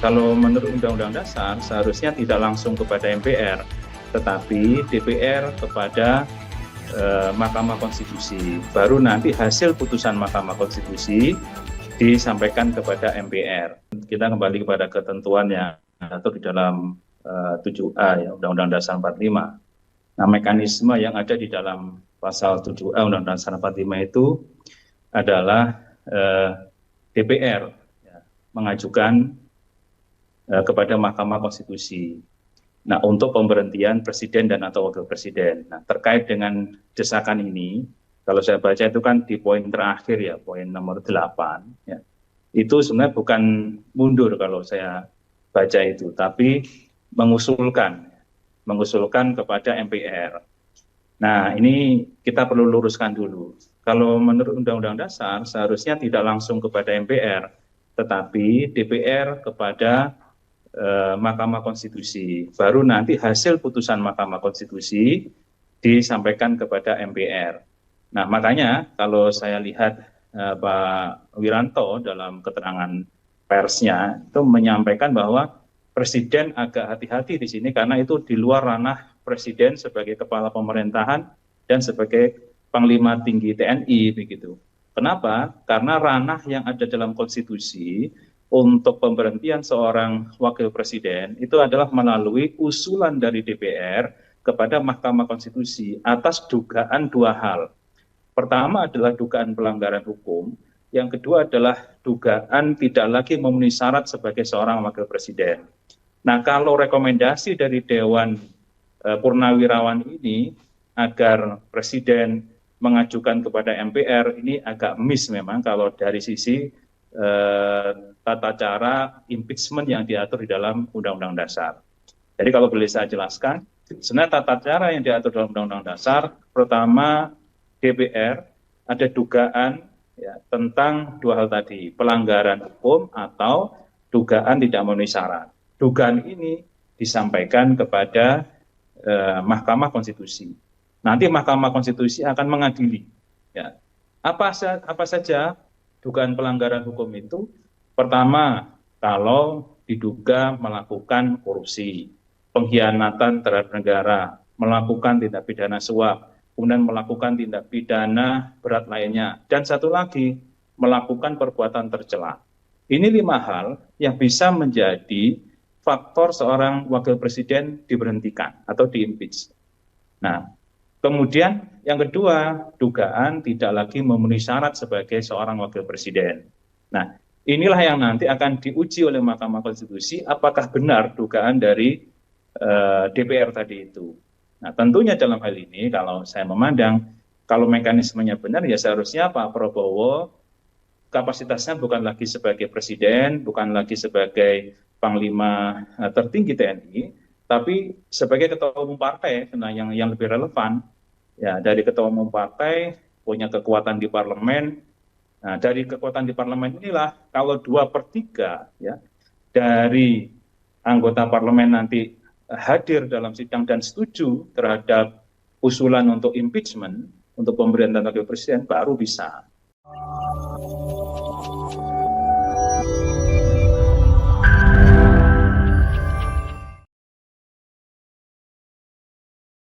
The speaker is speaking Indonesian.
kalau menurut Undang-Undang Dasar seharusnya tidak langsung kepada MPR, tetapi DPR kepada Mahkamah Konstitusi. Baru nanti hasil putusan Mahkamah Konstitusi disampaikan kepada MPR. Kita kembali kepada ketentuannya atau di dalam 7A ya, Undang-Undang Dasar 45. Nah, mekanisme yang ada di dalam pasal 7A Undang-Undang Dasar 45 itu adalah DPR ya, mengajukan kepada Mahkamah Konstitusi. Nah, untuk pemberhentian presiden dan atau wakil presiden. Nah, terkait dengan desakan ini, kalau saya baca itu kan di poin terakhir ya, poin nomor 8 ya. Itu sebenarnya bukan mundur kalau saya baca itu, tapi mengusulkan kepada MPR. Nah, ini kita perlu luruskan dulu. Kalau menurut Undang-Undang Dasar seharusnya tidak langsung kepada MPR, tetapi DPR kepada Mahkamah Konstitusi. Baru nanti hasil putusan Mahkamah Konstitusi disampaikan kepada MPR. Nah, makanya kalau saya lihat Pak Wiranto dalam keterangan persnya itu menyampaikan bahwa Presiden agak hati-hati di sini karena itu di luar ranah Presiden sebagai kepala pemerintahan dan sebagai Panglima Tinggi TNI begitu. Kenapa? Karena ranah yang ada dalam konstitusi untuk pemberhentian seorang wakil presiden itu adalah melalui usulan dari DPR kepada Mahkamah Konstitusi atas dugaan dua hal. Pertama adalah dugaan pelanggaran hukum, yang kedua adalah dugaan tidak lagi memenuhi syarat sebagai seorang wakil presiden. Nah, kalau rekomendasi dari Dewan Purnawirawan ini agar presiden mengajukan kepada MPR ini agak miss memang kalau dari sisi tata cara impeachment yang diatur di dalam Undang-Undang Dasar. Jadi kalau boleh saya jelaskan, sebenarnya tata cara yang diatur dalam Undang-Undang Dasar, pertama DPR ada dugaan ya, tentang dua hal tadi, pelanggaran hukum atau dugaan tidak memenuhi syarat. Dugaan ini disampaikan kepada Mahkamah Konstitusi. Nanti Mahkamah Konstitusi akan mengadili. Ya. Apa saja dugaan pelanggaran hukum itu? Pertama, kalau diduga melakukan korupsi, pengkhianatan terhadap negara, melakukan tindak pidana suap, kemudian melakukan tindak pidana berat lainnya, dan satu lagi, melakukan perbuatan tercela. Ini 5 hal yang bisa menjadi faktor seorang wakil presiden diberhentikan atau diimpeach. Nah, kemudian yang kedua, dugaan tidak lagi memenuhi syarat sebagai seorang wakil presiden. Nah, inilah yang nanti akan diuji oleh Mahkamah Konstitusi apakah benar dugaan dari DPR tadi itu. Nah, tentunya dalam hal ini kalau saya memandang, kalau mekanismenya benar ya seharusnya Pak Prabowo kapasitasnya bukan lagi sebagai presiden, bukan lagi sebagai Panglima tertinggi TNI, tapi sebagai ketua umum partai, nah yang lebih relevan. Ya, dari ketua umum partai punya kekuatan di parlemen. Nah, dari kekuatan di parlemen inilah kalau 2/3 ya dari anggota parlemen nanti hadir dalam sidang dan setuju terhadap usulan untuk impeachment untuk pemberhentian wakil presiden baru bisa.